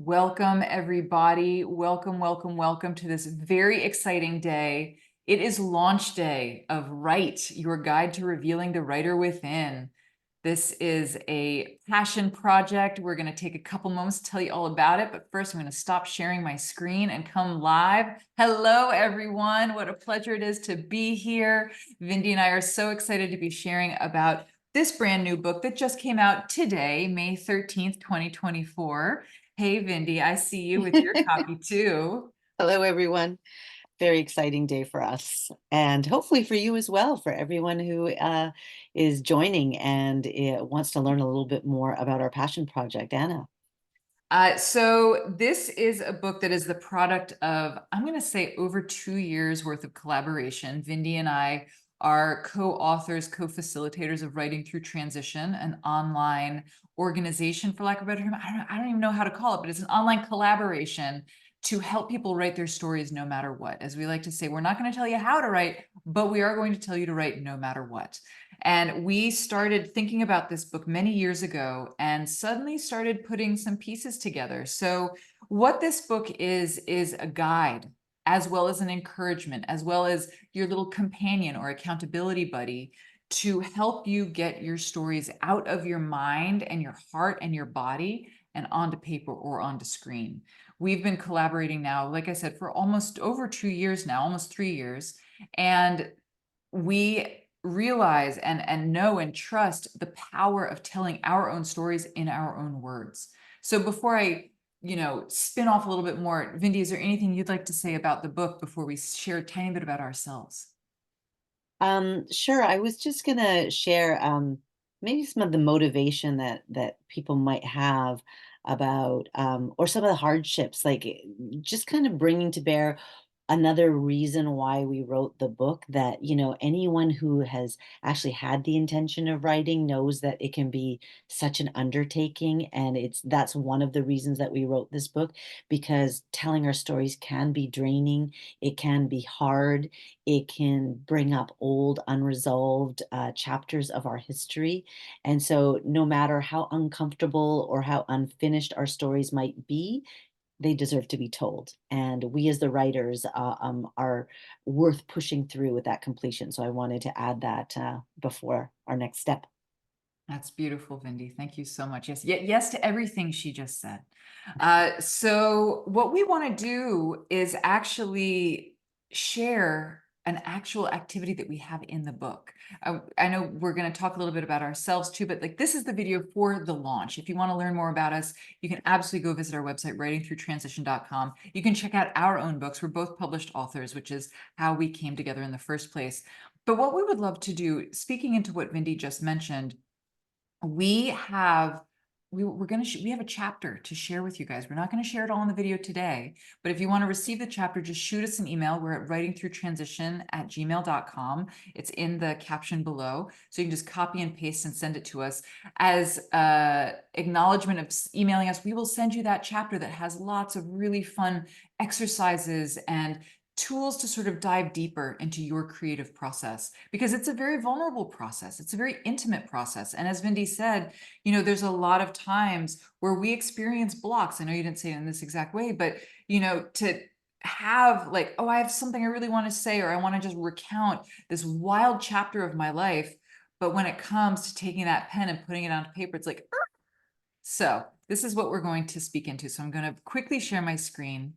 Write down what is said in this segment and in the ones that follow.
Welcome, everybody. Welcome, welcome, welcome to this very exciting day. It is launch day of Write, your guide to revealing the writer within. This is a passion project. We're going to take a couple moments to tell you all about it. But first, I'm going to stop sharing my screen and come live. Hello, everyone. What a pleasure it is to be here. Vindy and I are so excited to be sharing about this brand new book that just came out today, May 13th, 2024. Hey, Vindy, I see you with your copy too. Hello, everyone. Very exciting day for us, and hopefully for you as well, for everyone who is joining and wants to learn a little bit more about our passion project. Anna. So this is a book that is the product of, I'm going to say, over 2 years worth of collaboration. Vindy and I are co-authors, co-facilitators of Writing Through Transition, an online organization, for lack of a better term. I don't even know how to call it, but it's an online collaboration to help people write their stories no matter what. As we like to say, we're not going to tell you how to write, but we are going to tell you to write no matter what. And we started thinking about this book many years ago and suddenly started putting some pieces together. So what this book is a guide, as well as an encouragement, as well as your little companion or accountability buddy to help you get your stories out of your mind and your heart and your body and onto paper or onto screen. We've been collaborating now, like I said, for almost over 2 years now, almost 3 years. And we realize and know and trust the power of telling our own stories in our own words. So before I, spin off a little bit more, Vindy, is there anything you'd like to say about the book before we share a tiny bit about ourselves? Sure. I was just gonna share maybe some of the motivation that people might have about or some of the hardships, like just kind of bringing to bear another reason why we wrote the book, that anyone who has actually had the intention of writing knows that it can be such an undertaking, and that's one of the reasons that we wrote this book, because telling our stories can be draining, it can be hard, it can bring up old unresolved chapters of our history. And so no matter how uncomfortable or how unfinished our stories might be, they deserve to be told. And we as the writers are worth pushing through with that completion. So I wanted to add that before our next step. That's beautiful, Vindy. Thank you so much. Yes, yes to everything she just said. So what we want to do is actually share an actual activity that we have in the book. I know we're going to talk a little bit about ourselves too, but like this is the video for the launch. If you want to learn more about us, you can absolutely go visit our website, writingthroughtransition.com. You can check out our own books. We're both published authors, which is how we came together in the first place. But what we would love to do, speaking into what Vindy just mentioned, we have we're going to we have a chapter to share with you guys. We're not going to share it all in the video today, but if you want to receive the chapter, just shoot us an email. We're at writingthroughtransition@gmail.com. It's in the caption below, so you can just copy and paste and send it to us as acknowledgement of emailing us. We will send you that chapter that has lots of really fun exercises and tools to sort of dive deeper into your creative process, because it's a very vulnerable process. It's a very intimate process. And as Vindy said, there's a lot of times where we experience blocks. I know you didn't say it in this exact way, but, to have like, oh, I have something I really want to say, or I want to just recount this wild chapter of my life. But when it comes to taking that pen and putting it onto paper, it's like, "Arr!" So this is what we're going to speak into. So I'm going to quickly share my screen.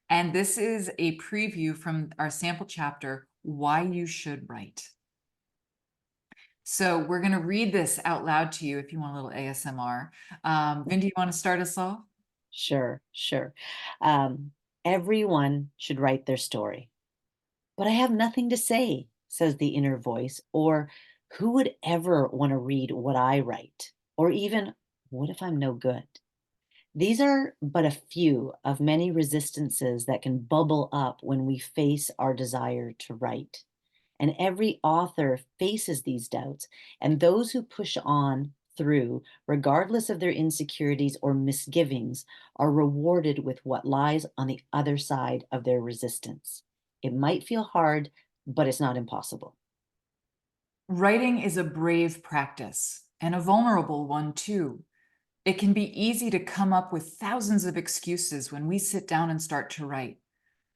And this is a preview from our sample chapter, Why You Should Write. So we're going to read this out loud to you if you want a little ASMR. Vindy, you want to start us off? Sure, sure. Um, Everyone should write their story. But I have nothing to say, says the inner voice. Or who would ever want to read what I write? Or even, what if I'm no good? These are but a few of many resistances that can bubble up when we face our desire to write. And every author faces these doubts, and those who push on through, regardless of their insecurities or misgivings, are rewarded with what lies on the other side of their resistance. It might feel hard, but it's not impossible. Writing is a brave practice and a vulnerable one too. It can be easy to come up with thousands of excuses when we sit down and start to write.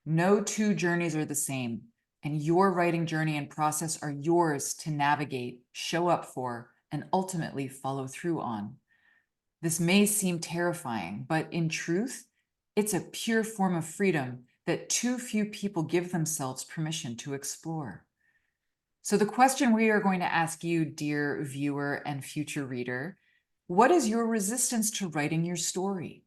No two journeys are the same, and your writing journey and process are yours to navigate, show up for, and ultimately follow through on. This may seem terrifying, but in truth, it's a pure form of freedom that too few people give themselves permission to explore. So, the question we are going to ask you, dear viewer and future reader, what is your resistance to writing your story?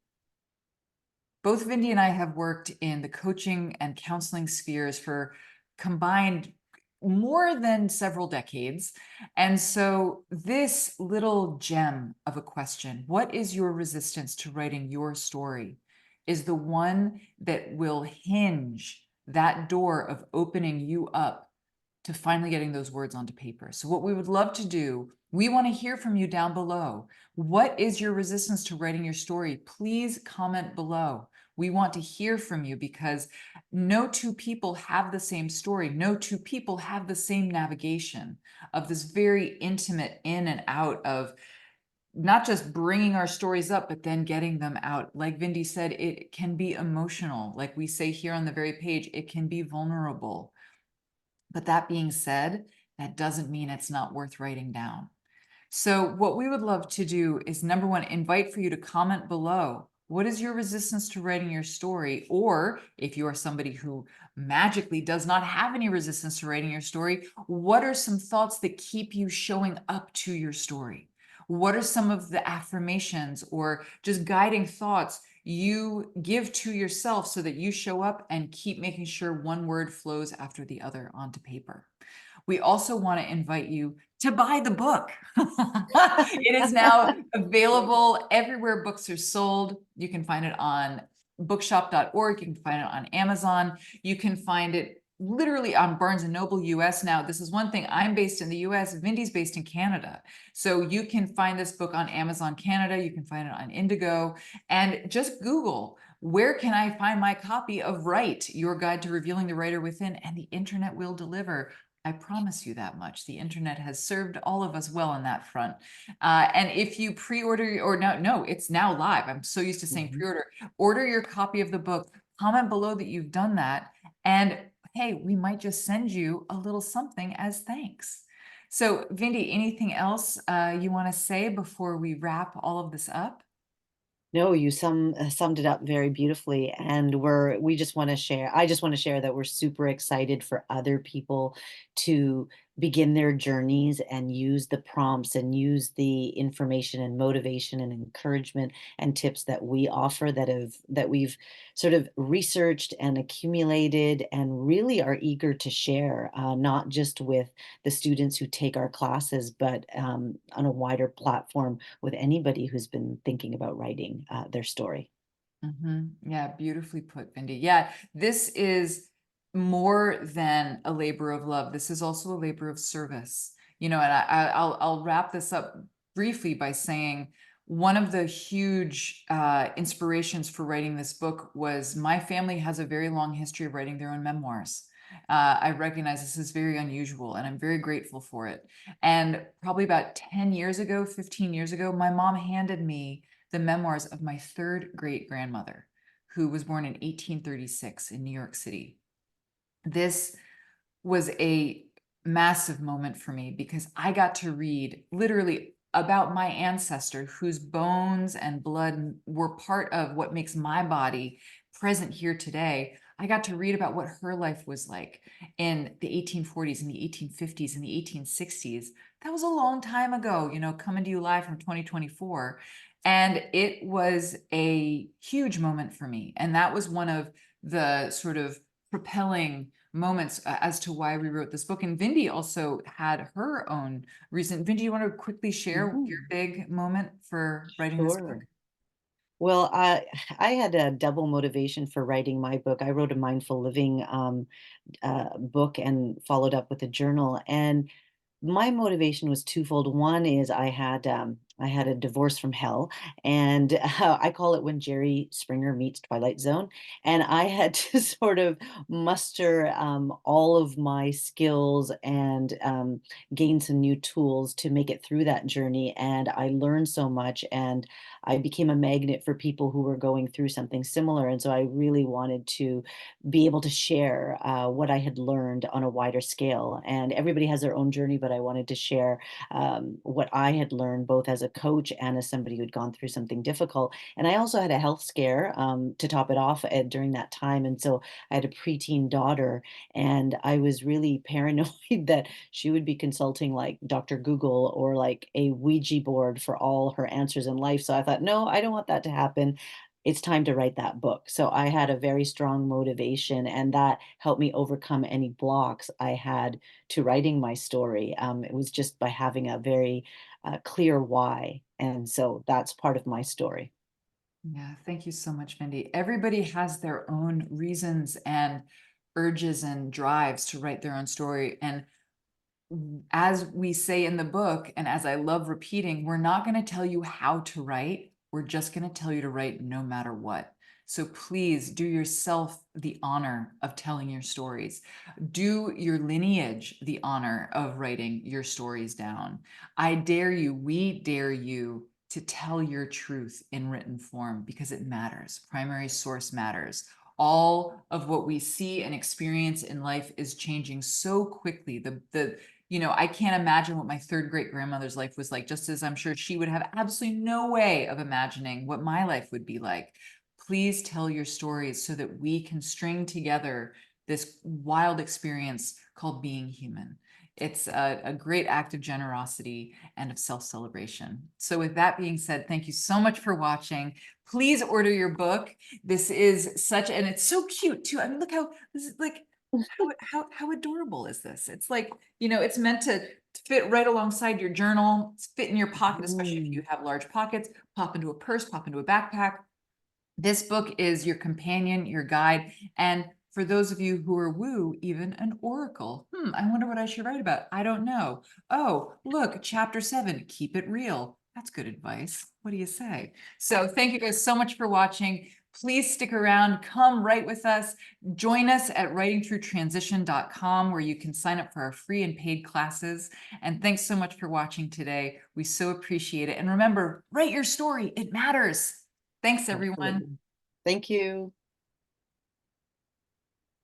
Both Vindy and I have worked in the coaching and counseling spheres for combined more than several decades. And so, this little gem of a question, what is your resistance to writing your story, is the one that will hinge that door of opening you up to finally getting those words onto paper. So, what we would love to do, we want to hear from you down below. What is your resistance to writing your story? Please comment below. We want to hear from you because no two people have the same story. No two people have the same navigation of this very intimate in and out of not just bringing our stories up, but then getting them out. Like Vindy said, it can be emotional. Like we say here on the very page, it can be vulnerable. But that being said, that doesn't mean it's not worth writing down. So, what we would love to do is number one, invite for you to comment below. What is your resistance to writing your story? Or if you are somebody who magically does not have any resistance to writing your story, what are some thoughts that keep you showing up to your story? What are some of the affirmations or just guiding thoughts you give to yourself so that you show up and keep making sure one word flows after the other onto paper? We also want to invite you to buy the book. It is now available everywhere books are sold. You can find it on bookshop.org. You can find it on Amazon. You can find it literally on Barnes and Noble US now. This is one thing. I'm based in the US, Vindy's based in Canada. So you can find this book on Amazon Canada. You can find it on Indigo. And just Google, where can I find my copy of Write, Your Guide to Revealing the Writer Within? And the internet will deliver. I promise you that much. The internet has served all of us well on that front. And if you pre-order, or no, it's now live. I'm so used to saying Mhm. pre-order. Order your copy of the book. Comment below that you've done that. And hey, we might just send you a little something as thanks. So, Vindy, anything else you want to say before we wrap all of this up? No, you summed it up very beautifully, and we just want to share. I just want to share that we're super excited for other people to begin their journeys and use the prompts and use the information and motivation and encouragement and tips that we offer that we've sort of researched and accumulated and really are eager to share, not just with the students who take our classes, but on a wider platform with anybody who's been thinking about writing their story. Yeah, beautifully put, Vindy. Yeah, this is more than a labor of love. This is also a labor of service. And I'll wrap this up briefly by saying one of the huge inspirations for writing this book was my family has a very long history of writing their own memoirs. I recognize this is very unusual, and I'm very grateful for it. And probably about 10 years ago, 15 years ago, my mom handed me the memoirs of my third great grandmother, who was born in 1836 in New York City. This was a massive moment for me because I got to read literally about my ancestor whose bones and blood were part of what makes my body present here today. I got to read about what her life was like in the 1840s and the 1850s and the 1860s. That was a long time ago, coming to you live from 2024. And it was a huge moment for me. And that was one of the sort of propelling moments as to why we wrote this book. And Vindy also had her own reason. Vindy, you want to quickly share your Mhm. big moment for writing this book? Sure. Well, I had a double motivation for writing my book. I wrote a mindful living book and followed up with a journal. And my motivation was twofold. One is I had I had a divorce from hell, and I call it when Jerry Springer meets Twilight Zone. And I had to sort of muster all of my skills and gain some new tools to make it through that journey. And I learned so much, and I became a magnet for people who were going through something similar. And so I really wanted to be able to share what I had learned on a wider scale. And everybody has their own journey, but I wanted to share what I had learned both as a coach and as somebody who'd gone through something difficult. And I also had a health scare to top it off during that time. And so I had a preteen daughter, and I was really paranoid that she would be consulting like Dr. Google or like a Ouija board for all her answers in life. So I thought, no, I don't want that to happen. It's time to write that book. So I had a very strong motivation, and that helped me overcome any blocks I had to writing my story. It was just by having a very clear why. And so that's part of my story. Yeah, thank you so much, Vindy. Everybody has their own reasons and urges and drives to write their own story. And as we say in the book, and as I love repeating, we're not going to tell you how to write. We're just going to tell you to write no matter what. So please do yourself the honor of telling your stories. Do your lineage the honor of writing your stories down. I dare you, we dare you to tell your truth in written form because it matters. Primary source matters. All of what we see and experience in life is changing so quickly. I can't imagine what my third great grandmother's life was like, just as I'm sure she would have absolutely no way of imagining what my life would be like. Please tell your stories so that we can string together this wild experience called being human. It's a great act of generosity and of self-celebration. So with that being said, thank you so much for watching. Please order your book. This is and it's so cute too. I mean, look how this is like, how adorable is this? It's like, it's meant to fit right alongside your journal, fit in your pocket, especially if you Mm, have large pockets, pop into a purse, pop into a backpack. This book is your companion, your guide, and for those of you who are woo, even an oracle. I wonder what I should write about. I don't know. Oh, look, chapter 7, keep it real. That's good advice. What do you say? So thank you guys so much for watching. Please stick around, come write with us. Join us at writingthroughtransition.com where you can sign up for our free and paid classes. And thanks so much for watching today. We so appreciate it. And remember, write your story. It matters. Thanks, everyone. absolutely. Thank you.